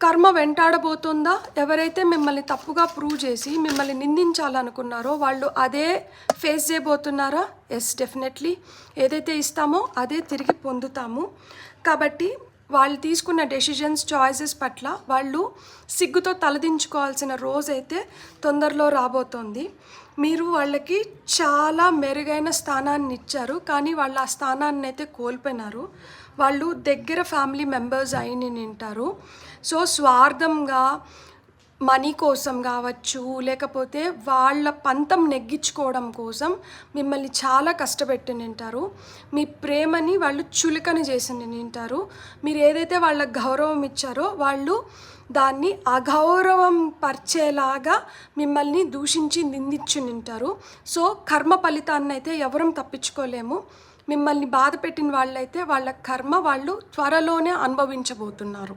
కర్మ వెంటాడబోతుందా? ఎవరైతే మిమ్మల్ని తప్పుగా ప్రూవ్ చేసి మిమ్మల్ని నిందించాలనుకున్నారో వాళ్ళు అదే ఫేస్ చేయబోతున్నారా? Yes, definitely. ఏదైతే ఇస్తామో అదే తిరిగి పొందుతాము. కాబట్టి వాళ్ళు తీసుకున్న డెసిషన్స్, చాయిసెస్ పట్ల వాళ్ళు సిగ్గుతో తలదించుకోవాల్సిన రోజైతే తొందరలో రాబోతోంది. మీరు వాళ్ళకి చాలా మెరుగైన స్థానాన్ని ఇచ్చారు, కానీ వాళ్ళు ఆ స్థానాన్ని అయితే కోల్పోయినారు. వాళ్ళు దగ్గర ఫ్యామిలీ మెంబర్స్ అయిన నింటారు. సో స్వార్థంగా మనీ కోసం కావచ్చు, లేకపోతే వాళ్ళ పంతం నెగ్గించుకోవడం కోసం మిమ్మల్ని చాలా కష్టపెట్టి నింటారు. మీ ప్రేమని వాళ్ళు చులకన చేసి నింటారు. మీరు ఏదైతే వాళ్ళకి గౌరవం ఇచ్చారో వాళ్ళు దాన్ని అగౌరవం పరిచేలాగా మిమ్మల్ని దూషించి నిందించి నింటారు. సో కర్మ ఫలితాన్ని అయితే ఎవరం తప్పించుకోలేము. మిమ్మల్ని బాధ పెట్టిన వాళ్ళైతే వాళ్ళ కర్మ వాళ్ళు త్వరలోనే అనుభవించబోతున్నారు.